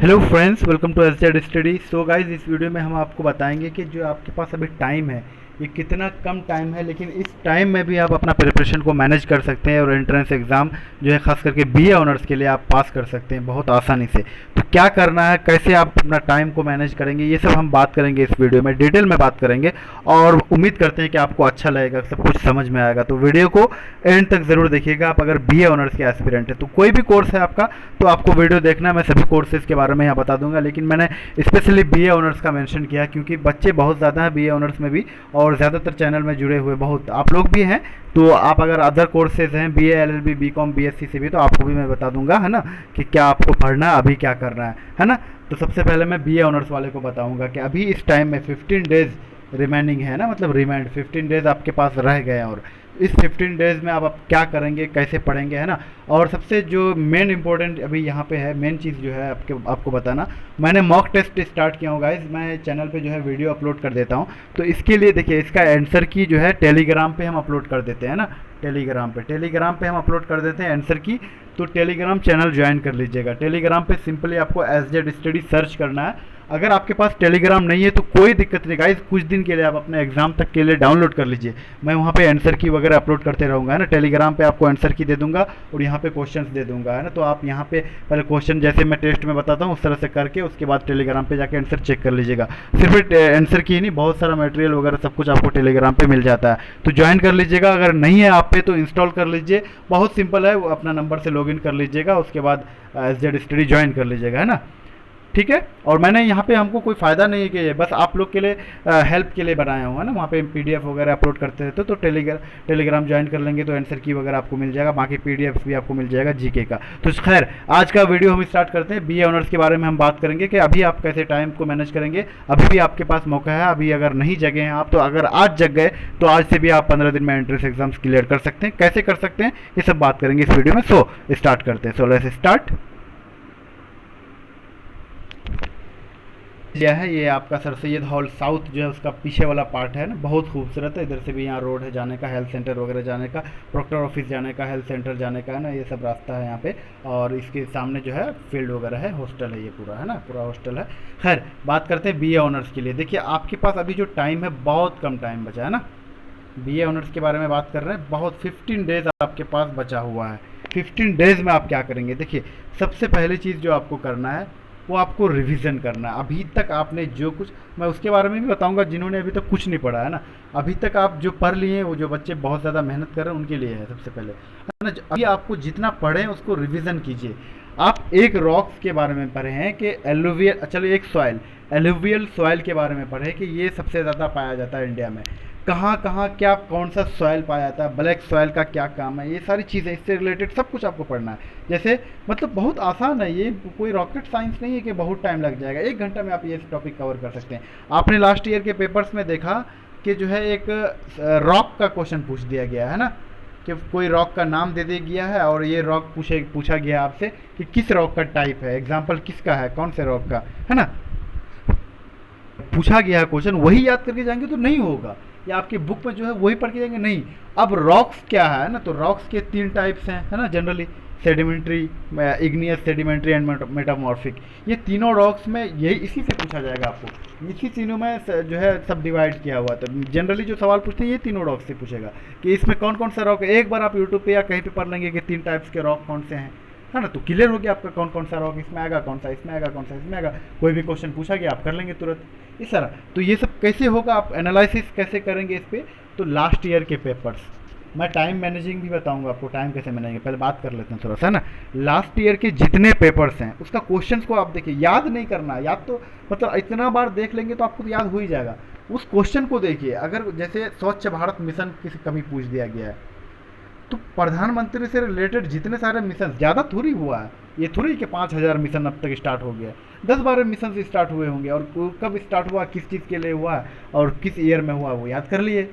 Hello friends, welcome to S Z study. So guys, इस video में हम आपको बताएंगे कि जो आपके पास अभी टाइम है ये कितना कम टाइम है, लेकिन इस टाइम में भी आप अपना प्रिपरेशन को मैनेज कर सकते हैं और एंट्रेंस एग्ज़ाम जो है खास करके बीए ऑनर्स के लिए आप पास कर सकते हैं बहुत आसानी से। तो क्या करना है, कैसे आप अपना टाइम को मैनेज करेंगे, ये सब हम बात करेंगे इस वीडियो में, डिटेल में बात करेंगे। और उम्मीद करते हैं कि आपको अच्छा लगेगा, सब कुछ समझ में आएगा। तो वीडियो को एंड तक ज़रूर देखिएगा। आप अगर बीए ऑनर्स के एस्पिरेंट है तो कोई भी कोर्स है आपका तो आपको वीडियो देखना है। मैं सभी कोर्सेज के बारे में यहाँ बता दूंगा, लेकिन मैंने स्पेशली बीए ऑनर्स का मेंशन किया क्योंकि बच्चे बहुत ज़्यादा हैं बीए ऑनर्स में भी, और ज़्यादातर चैनल में जुड़े हुए बहुत आप लोग भी हैं। तो आप अगर अदर कोर्सेज हैं बीए एलएलबी बीकॉम बीएससी से भी, तो आपको भी मैं बता दूंगा, है ना, कि क्या आपको पढ़ना है, अभी क्या करना है ना। तो सबसे पहले मैं बीए ऑनर्स वाले को बताऊंगा कि अभी इस टाइम में 15 डेज रिमेनिंग है ना, मतलब रिमाइंड 15 डेज आपके पास रह गए हैं। और इस 15 डेज में आप क्या करेंगे, कैसे पढ़ेंगे, है ना। और सबसे जो मेन इंपॉर्टेंट अभी यहाँ पे है, मेन चीज़ जो है आपको बताना, मैंने मॉक टेस्ट स्टार्ट किया हूँ गाइज। मैं चैनल पे जो है वीडियो अपलोड कर देता हूँ। तो इसके लिए देखिए, इसका आंसर की जो है टेलीग्राम पे हम अपलोड कर देते हैं ना, टेलीग्राम पे हम अपलोड कर देते हैं आंसर की। तो टेलीग्राम चैनल ज्वाइन कर लीजिएगा। टेलीग्राम पे सिंपली आपको एस जेड स्टडी सर्च करना है। अगर आपके पास टेलीग्राम नहीं है तो कोई दिक्कत नहीं गाइस, कुछ दिन के लिए आप अपने एग्जाम तक के लिए डाउनलोड कर लीजिए। मैं वहाँ पे आंसर की वगैरह अपलोड करते रहूँगा, है ना। टेलीग्राम पे आपको आंसर की दे दूंगा और यहाँ पे क्वेश्चंस दे दूंगा, है ना। तो आप यहाँ पे पहले क्वेश्चन जैसे मैं टेस्ट में बताता हूँ उस तरह से करके उसके बाद टेलीग्राम पे जाके आंसर चेक कर लीजिएगा। सिर्फ आंसर की ही नहीं, बहुत सारा मटेरियल वगैरह सब कुछ आपको टेलीग्राम पे मिल जाता है। तो ज्वाइन कर लीजिएगा। अगर नहीं है आप पे तो इंस्टॉल कर लीजिए, बहुत सिंपल है। अपना नंबर से लॉगिन कर लीजिएगा, उसके बाद एस जेड स्टडी ज्वाइन कर लीजिएगा, है ना। ठीक है। और मैंने यहाँ पे हमको कोई फ़ायदा नहीं है कि ये बस आप लोग के लिए हेल्प के लिए बनाया हुआ है ना। वहाँ पे पीडीएफ वगैरह अपलोड करते रहते तो टेलीग्राम ज्वाइन कर लेंगे तो आंसर की वगैरह आपको मिल जाएगा, बाकी पीडीएफ भी आपको मिल जाएगा जीके का। तो खैर, आज का वीडियो हम स्टार्ट करते हैं। बीए ऑनर्स के बारे में हम बात करेंगे कि अभी आप कैसे टाइम को मैनेज करेंगे। अभी भी आपके पास मौका है, अभी अगर नहीं जगे हैं आप तो अगर आज जग गए तो आज से भी आप 15 दिन में एंट्रेंस एग्जाम्स क्लियर कर सकते हैं। कैसे कर सकते हैं ये सब बात करेंगे इस वीडियो में। सो स्टार्ट करते हैं। So let's start. यह है, ये आपका सर सैयद हॉल साउथ जो है उसका पीछे वाला पार्ट है ना, बहुत खूबसूरत है। इधर से भी यहाँ रोड है जाने का, हेल्थ सेंटर वगैरह जाने का, प्रोक्टर ऑफिस जाने का, हेल्थ सेंटर जाने का, है ना, ये सब रास्ता है यहाँ पे। और इसके सामने जो है फील्ड वगैरह है, हॉस्टल है ये पूरा, है ना, पूरा हॉस्टल है। खैर, बात करते हैं बीए ऑनर्स के लिए। देखिए, आपके पास अभी जो टाइम है बहुत कम टाइम बचा है ना। बीए ऑनर्स के बारे में बात कर रहे हैं, बहुत 15 डेज आपके पास बचा हुआ है। 15 डेज में आप क्या करेंगे, देखिए सबसे पहली चीज़ जो आपको करना है वो आपको रिवीजन करना है। अभी तक आपने जो कुछ, मैं उसके बारे में भी बताऊंगा जिन्होंने अभी तक कुछ नहीं पढ़ा, है ना। अभी तक आप जो पढ़ लिए हैं, वो जो बच्चे बहुत ज़्यादा मेहनत कर रहे हैं उनके लिए है सबसे पहले, है ना। अभी आपको जितना पढ़ें उसको रिवीजन कीजिए। आप एक रॉक्स के बारे में पढ़े हैं कि एलुवियल, चलो एक सॉइल, एलुवियल सॉइल के बारे में पढ़े कि ये सबसे ज़्यादा पाया जाता है इंडिया में। कहाँ कहाँ क्या कौन सा सॉइल पाया जाता है, ब्लैक सॉइल का क्या काम है, ये सारी चीज़ें इससे रिलेटेड सब कुछ आपको पढ़ना है। जैसे मतलब बहुत आसान है ये, कोई रॉकेट साइंस नहीं है कि बहुत टाइम लग जाएगा। 1 घंटा में आप ये टॉपिक कवर कर सकते हैं। आपने लास्ट ईयर के पेपर्स में देखा कि जो है एक रॉक का क्वेश्चन पूछ दिया गया है ना, कि कोई रॉक का नाम दे दिया गया है और ये रॉक पूछा गया आपसे कि किस रॉक का टाइप है, एग्जाम्पल किसका है, कौन से रॉक का, है ना, पूछा गया है क्वेश्चन। वही याद करके जाएंगे तो नहीं होगा, या आपकी बुक में जो है वही पढ़ के जाएंगे नहीं। अब रॉक्स क्या है ना, तो रॉक्स के 3 टाइप्स हैं, है ना, generally sedimentary, igneous, sedimentary and metamorphic. ये तीनों रॉक्स में यही इसी से पूछा जाएगा आपको। इसी तीनों में जो है सब डिवाइड किया हुआ। तो जनरली जो सवाल पूछते हैं ये तीनों रॉक्स से पूछेगा कि इसमें कौन कौन सा रॉक है। एक बार आप यूट्यूब पे या कहीं पे पढ़ लेंगे कि 3 टाइप्स के रॉक कौन से हैं, है ना, तो क्लियर हो गया आपका कौन कौन सा रॉक इसमें आएगा, कौन सा इसमें आएगा, कौन सा इसमें आएगा। कोई भी क्वेश्चन पूछा गया आप कर लेंगे तुरंत इस तरह। तो ये सब कैसे होगा, आप एनालिसिस कैसे करेंगे इस पर, तो लास्ट ईयर के पेपर्स, मैं टाइम मैनेजिंग भी बताऊंगा आपको, टाइम कैसे मैनेज, पहले बात कर लेते हैं थोड़ा सा, है ना। लास्ट ईयर के जितने पेपर्स हैं उसका क्वेश्चंस को आप देखिए, याद नहीं करना, याद तो मतलब इतना बार देख लेंगे तो आपको तो याद हो ही जाएगा। उस क्वेश्चन को देखिए, अगर जैसे स्वच्छ भारत मिशन किसी कभी पूछ दिया गया है तो प्रधानमंत्री से रिलेटेड जितने सारे मिशन, ज़्यादा थोड़ी हुआ है, ये थोड़ी कि 5,000 मिशन अब तक स्टार्ट हो गया, 10-12 मिशन स्टार्ट हुए होंगे, और कब स्टार्ट हुआ, किस चीज़ के लिए हुआ और किस ईयर में हुआ वो याद कर लिए।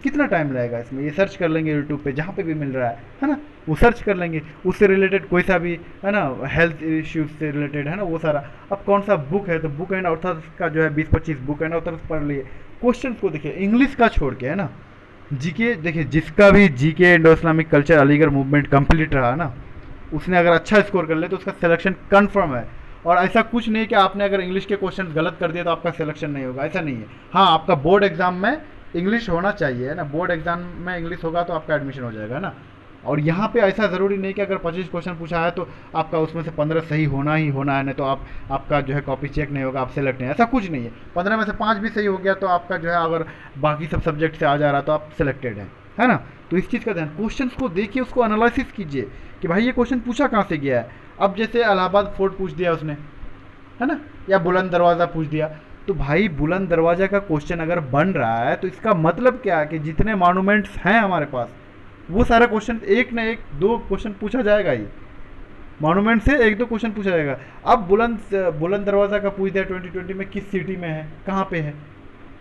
कितना टाइम लगेगा इसमें, ये सर्च कर लेंगे यूट्यूब पे जहाँ पे भी मिल रहा है ना, वो सर्च कर लेंगे, उससे रिलेटेड कोई सा भी, है ना, हेल्थ इश्यूज से रिलेटेड, है ना, वो सारा। अब कौन सा बुक है तो बुक एंड ऑथर्स का जो है 20-25 बुक एंड ऑथर्स पढ़ लिए। क्वेश्चन को देखिए इंग्लिश का छोड़ के, है ना। जीके देखिए, जिसका भी GK Indo Islamic culture Aligarh movement complete रहा ना, उसने अगर अच्छा स्कोर कर ले तो उसका सिलेक्शन कन्फर्म है। और ऐसा कुछ नहीं कि आपने अगर इंग्लिश के क्वेश्चन गलत कर दिया तो आपका सिलेक्शन नहीं होगा, ऐसा नहीं है। हाँ, आपका बोर्ड एग्जाम में इंग्लिश होना चाहिए, है ना, बोर्ड एग्जाम में इंग्लिश होगा तो आपका एडमिशन हो जाएगा, है ना। और यहाँ पे ऐसा ज़रूरी नहीं कि अगर 25 क्वेश्चन पूछा है तो आपका उसमें से 15 सही होना ही होना है, नहीं तो आपका जो है कॉपी चेक नहीं होगा, आप सेलेक्ट नहीं, ऐसा कुछ नहीं है। 15 में से 5 भी सही हो गया तो आपका जो है, अगर बाकी सब सब्जेक्ट से आ जा रहा तो आप सिलेक्टेड हैं, है ना। तो इस चीज़ का ध्यान, क्वेश्चन को देखिए, उसको एनालिसिस कीजिए कि भाई ये क्वेश्चन पूछा कहाँ से गया है। अब जैसे इलाहाबाद फोर्ट पूछ दिया उसने, है ना, या बुलंद दरवाज़ा पूछ दिया, तो भाई बुलंद दरवाज़ा का क्वेश्चन अगर बन रहा है तो इसका मतलब क्या है कि जितने मॉन्यूमेंट्स हैं हमारे पास वो सारा क्वेश्चन एक ना एक दो क्वेश्चन पूछा जाएगा ही, मॉन्यूमेंट से एक दो क्वेश्चन पूछा जाएगा। अब बुलंद दरवाज़ा का पूछ दिया 2020 में किस सिटी में है, कहाँ पे है,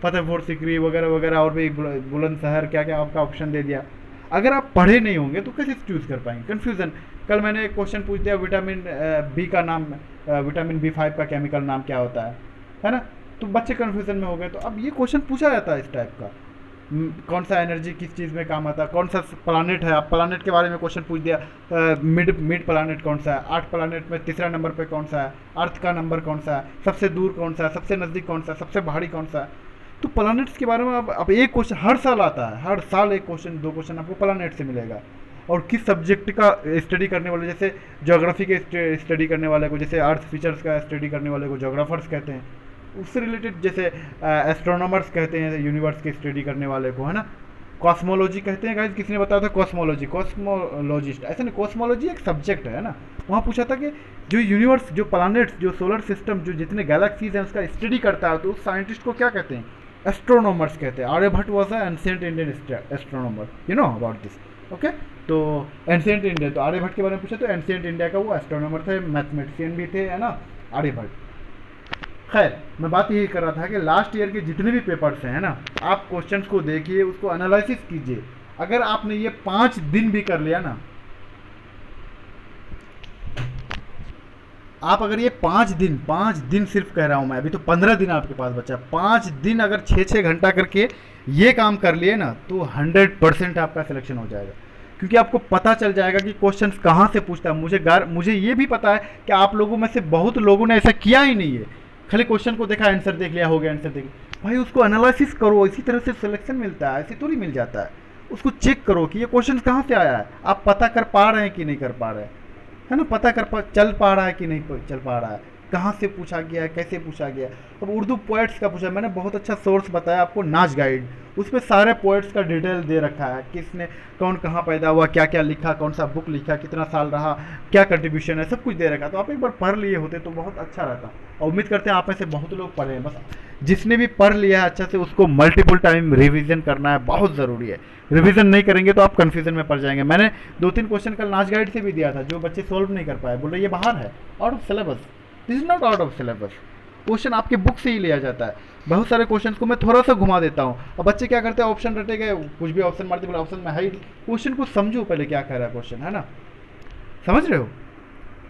फतेहपुर सिकरी वगैरह वगैरह, और भी बुलंदशहर, क्या क्या आपका ऑप्शन दे दिया। अगर आप पढ़े नहीं होंगे तो कैसे चूज़ कर पाएंगे, कन्फ्यूज़न। कल मैंने एक क्वेश्चन पूछ दिया विटामिन बी का नाम, विटामिन B5 का केमिकल नाम क्या होता है ना, तो बच्चे कन्फ्यूज़न में हो गए। तो अब ये क्वेश्चन पूछा जाता है इस टाइप का, कौन सा एनर्जी किस चीज़ में काम आता है, कौन सा प्लानिट है, आप प्लानिट के बारे में क्वेश्चन पूछ दिया, मिड प्लानिट कौन सा है, 8 प्लानिट में तीसरा नंबर पे कौन सा है, अर्थ का नंबर कौन सा है, सबसे दूर कौन सा है, सबसे नज़दीक कौन सा है, सबसे भारी कौन सा है। तो प्लानिट्स के बारे में अब एक क्वेश्चन हर साल आता है, हर साल एक क्वेश्चन दो क्वेश्चन आपको प्लानिट से मिलेगा। और किस सब्जेक्ट का स्टडी करने वाले, जैसे ज्योग्राफी के स्टडी करने वाले को, जैसे अर्थ फीचर्स का स्टडी करने वाले को ज्योग्राफर्स कहते हैं, उससे रिलेटेड जैसे एस्ट्रोनॉमर्स कहते हैं यूनिवर्स की स्टडी करने वाले को, है ना। कॉस्मोलॉजी कहते हैं, गाइस किसी ने बताया था कॉस्मोलॉजी, कॉस्मोलॉजिस्ट, ऐसा नहीं, कॉस्मोलॉजी एक सब्जेक्ट है ना। वहाँ पूछा था कि जो यूनिवर्स, जो प्लैनेट्स, जो सोलर सिस्टम, जो जितने गैलेक्सीज हैं उसका स्टडी करता है तो उस साइंटिस्ट को क्या कहते हैं, एस्ट्रोनॉमर्स कहते हैं। Aryabhata was a ancient Indian astronomer, you know about this, okay. तो एंशिएंट इंडिया, तो आर्यभट्ट के बारे में पूछा तो एंशिएंट इंडिया का वो एस्ट्रोनॉमर थे, मैथमेटिशियन भी थे, है ना, आर्यभट्ट। खैर, मैं बात यही कर रहा था कि लास्ट ईयर के जितने भी पेपर्स हैं ना, आप क्वेश्चंस को देखिए, उसको एनालिसिस कीजिए। अगर आपने ये 5 दिन भी कर लिया ना, आप अगर ये 5 दिन सिर्फ कह रहा हूँ मैं, अभी तो 15 दिन आपके पास बचा, 5 दिन अगर 6-6 घंटा करके ये काम कर लिए ना तो 100% आपका सिलेक्शन हो जाएगा। क्योंकि आपको पता चल जाएगा कि क्वेश्चंस कहाँ से पूछता है। मुझे ये भी पता है कि आप लोगों में से बहुत लोगों ने ऐसा किया ही नहीं है, खाली क्वेश्चन को देखा, आंसर देख लिया, हो गया आंसर देख लिया। भाई उसको एनालिसिस करो, इसी तरह से सिलेक्शन मिलता है, ऐसे थोड़ी मिल जाता है। उसको चेक करो कि ये क्वेश्चन कहाँ से आया है, आप पता कर पा रहे हैं कि नहीं कर पा रहे हैं, है ना, पता चल पा रहा है कि नहीं चल पा रहा है, कहाँ से पूछा गया है, कैसे पूछा गया। अब उर्दू पोएट्स का पूछा, मैंने बहुत अच्छा सोर्स बताया आपको, नाच गाइड, उसमें सारे पोएट्स का डिटेल दे रखा है, किसने कौन कहाँ पैदा हुआ, क्या क्या लिखा, कौन सा बुक लिखा, कितना साल रहा, क्या कंट्रीब्यूशन है, सब कुछ दे रखा। तो आप एक बार पढ़ लिए होते तो बहुत अच्छा रहता। और उम्मीद करते हैं आप में से बहुत लोग पढ़े हैं। बस जिसने भी पढ़ लिया है अच्छा से, उसको मल्टीपल टाइम रिवीजन करना है, बहुत ज़रूरी है। रिवीजन नहीं करेंगे तो आप कन्फ्यूजन में पड़ जाएंगे। मैंने 2-3 क्वेश्चन कल नाच गाइड से भी दिया था, जो बच्चे सोल्व नहीं कर पाए, बोल रहे ये बाहर है, out of syllabus. This is not out of syllabus, question आपके बुक से ही लिया जाता है। बहुत सारे क्वेश्चन को मैं थोड़ा सा घुमा देता हूँ, और बच्चे क्या करते हैं, ऑप्शन रटे गए, कुछ भी ऑप्शन मारते, बोले ऑप्शन में है ही। क्वेश्चन को समझो पहले क्या कह रहा है क्वेश्चन, है ना, समझ रहे हो।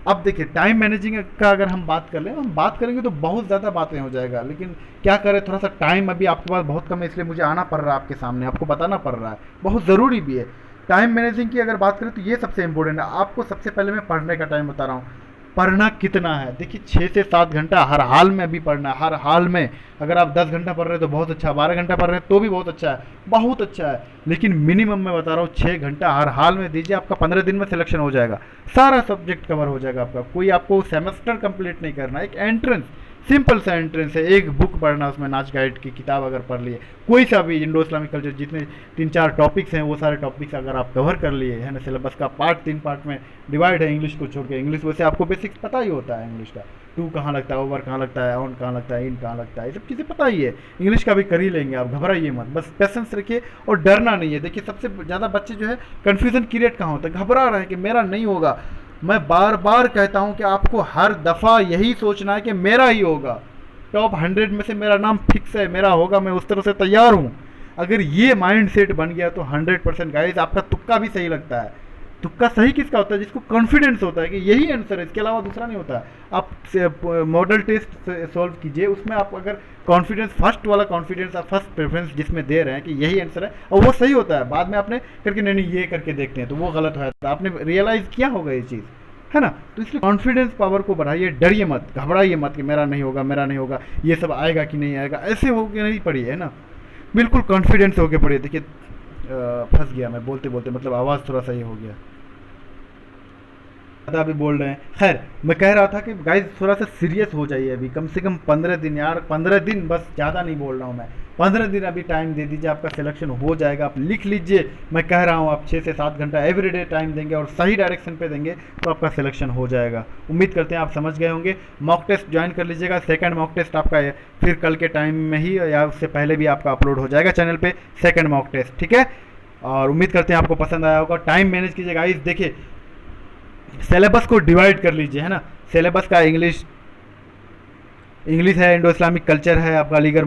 अब देखिए टाइम मैनेजिंग का अगर हम बात कर लें, हम बात करेंगे तो बहुत ज़्यादा बातें हो जाएगा, लेकिन क्या करें, थोड़ा सा टाइम अभी आपके पास बहुत कम है, इसलिए मुझे आना पड़ रहा है आपके सामने, आपको बताना पड़ रहा है, बहुत ज़रूरी भी है। टाइम मैनेजिंग की अगर बात करें तो ये सबसे इंपॉर्टेंट है। आपको सबसे पहले मैं पढ़ने का टाइम बता रहा हूँ। पढ़ना कितना है, देखिए 6 से 7 घंटा हर हाल में अभी पढ़ना है, हर हाल में। अगर आप 10 घंटा पढ़ रहे हैं तो बहुत अच्छा, 12 घंटा पढ़ रहे हैं तो भी बहुत अच्छा है, बहुत अच्छा है। लेकिन मिनिमम मैं बता रहा हूँ 6 घंटा हर हाल में दीजिए, आपका 15 दिन में सिलेक्शन हो जाएगा, सारा सब्जेक्ट कवर हो जाएगा आपका। कोई आपको सेमेस्टर कंप्लीट नहीं करना, एक एंट्रेंस, सिंपल सा एंट्रेंस है, एक बुक पढ़ना, उसमें नाच गाइड की किताब अगर पढ़ लिए, कोई सा भी इंडो इस्लामिक कल्चर, जितने 3-4 टॉपिक्स हैं वो सारे टॉपिक्स अगर आप कवर कर लिए, है ना, सिलेबस का पार्ट 3 पार्ट में डिवाइड है, इंग्लिश को छोड़ के। इंग्लिश वैसे आपको बेसिक्स पता ही होता है, इंग्लिश का टू कहाँ लगता है, ओवर कहाँ लगता है, ऑन कहाँ लगता है, इन कहाँ लगता है, ये सब चीज़ें पता ही है। इंग्लिश का भी कर ही लेंगे आप, घबराइए मत, बस पेशेंस रखिए और डरना नहीं है। देखिए सबसे ज़्यादा बच्चे जो है कन्फ्यूज़न क्रिएट कहाँ होता है, घबरा रहे हैं कि मेरा नहीं होगा। मैं बार बार कहता हूँ कि आपको हर दफ़ा यही सोचना है कि मेरा ही होगा, टॉप 100 में से मेरा नाम फिक्स है, मेरा होगा, मैं उस तरह से तैयार हूँ। अगर ये माइंड सेट बन गया तो 100% गाइस आपका तुक्का भी सही लगता है। तुक्का सही किसका होता है, जिसको कॉन्फिडेंस होता है कि यही आंसर है, इसके अलावा दूसरा नहीं होता। आप मॉडल टेस्ट सॉल्व कीजिए, उसमें आप अगर कॉन्फिडेंस, फर्स्ट वाला कॉन्फिडेंस, आप फर्स्ट प्रेफरेंस जिसमें दे रहे हैं कि यही आंसर है और वो सही होता है, बाद में आपने करके नहीं ये करके देखते हैं तो वो गलत हो जाता है। आपने रियलाइज़ किया होगा ये चीज़, है ना। तो इसलिए कॉन्फिडेंस पावर को बढ़ाइए, डरिए मत, घबराइए मत कि मेरा नहीं होगा, मेरा नहीं होगा, ये सब आएगा कि नहीं आएगा, ऐसे होके नहीं पढ़िए, है ना। बिल्कुल कॉन्फिडेंस होके पढ़िए। देखिए फंस गया मैं बोलते बोलते, मतलब आवाज़ थोड़ा सा ये हो गया, ज़्यादा अभी बोल रहे हैं। खैर मैं कह रहा था कि गाइज थोड़ा सा सीरियस हो जाइए अभी, कम से कम 15 दिन यार, 15 दिन बस, ज़्यादा नहीं बोल रहा हूँ मैं, 15 दिन अभी टाइम दे दीजिए, आपका सिलेक्शन हो जाएगा। आप लिख लीजिए, मैं कह रहा हूँ आप 6 से 7 घंटा एवरीडे टाइम देंगे और सही डायरेक्शन पे देंगे तो आपका सिलेक्शन हो जाएगा। उम्मीद करते हैं आप समझ गए होंगे। मॉक टेस्ट ज्वाइन कर लीजिएगा, सेकंड मॉक टेस्ट आपका फिर कल के टाइम में ही या उससे पहले भी आपका अपलोड हो जाएगा चैनल पे सेकंड मॉक टेस्ट, ठीक है। और उम्मीद करते हैं आपको पसंद आया होगा। टाइम मैनेज कीजिएगा गाइस, देखिए सिलेबस को डिवाइड कर लीजिए, है ना। सिलेबस का इंग्लिश है, इंडो इस्लामिक कल्चर है आपका, अलीगढ़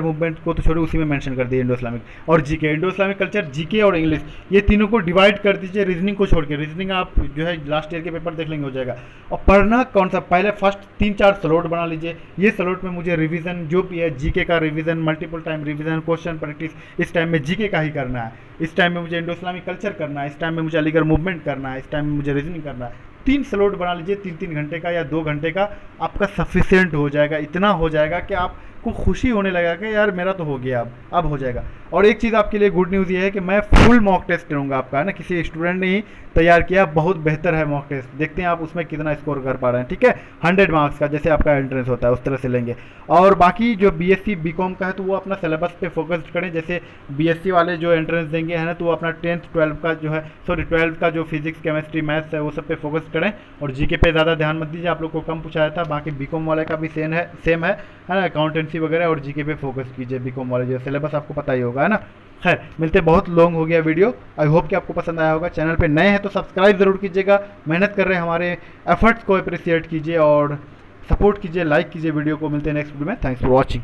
मूवमेंट को तो छोड़ो, उसी में मेंशन कर दिए इंडो इस्लामिक, और GK, Indo Islamic culture, GK और इंग्लिश, ये तीनों को डिवाइड कर दीजिए। रीजनिंग को छोड़ के, रीजनिंग आप जो है लास्ट ईयर के पेपर देख लेंगे, हो जाएगा। और पढ़ना कौन सा, पहले फर्स्ट 3-4 स्लॉट बना लीजिए। ये स्लॉट में मुझे रिवीजन जो भी है, जीके का revision, multiple time revision, question practice, इस टाइम में जीके का ही करना है, इस टाइम में मुझे इंडो इस्लामिक कल्चर करना है, इस टाइम में मुझे अलीगढ़ मूवमेंट करना है, इस टाइम में मुझे रीजनिंग करना है। 3 स्लॉट बना लीजिए, 3-3 घंटे का या 2 घंटे का, आपका सफिशिएंट हो जाएगा। इतना हो जाएगा कि आपको खुशी होने लगेगा कि यार मेरा तो हो गया, अब हो जाएगा। और एक चीज़ आपके लिए गुड न्यूज़ ये है कि मैं फुल मॉक टेस्ट लूँगा आपका, है ना, किसी स्टूडेंट ने ही तैयार किया, बहुत बेहतर है मॉक टेस्ट। देखते हैं आप उसमें कितना स्कोर कर पा रहे हैं, ठीक है। 100 मार्क्स का जैसे आपका एंट्रेंस होता है उस तरह से लेंगे। और बाकी जो बीएससी बीकॉम का है तो वो अपना सिलेबस पे फोकस करें। जैसे बीएससी वाले जो एंट्रेंस देंगे, है ना, तो वो अपना 10th 12 का जो है, सॉरी 12th का जो फिजिक्स केमिस्ट्री मैथ्स है वो सब पे फोकस करें। और जीके पे ज़्यादा ध्यान मत दीजिए, आप लोग को कम पूछाया था। बाकी बीकॉम वाले का भी सेम है ना, अकाउंटेंसी वगैरह, और जीके पे फोकस कीजिए। बीकॉम वाले जो सिलेबस आपको पता ही होगा, है ना। खैर मिलते, बहुत लॉन्ग हो गया वीडियो, आई होप कि आपको पसंद आया होगा। चैनल पे नए हैं तो सब्सक्राइब ज़रूर कीजिएगा, मेहनत कर रहे हैं, हमारे एफर्ट्स को अप्रिशिएट कीजिए और सपोर्ट कीजिए, लाइक कीजिए वीडियो को। मिलते हैं नेक्स्ट वीडियो में, थैंक्स फॉर वॉचिंग।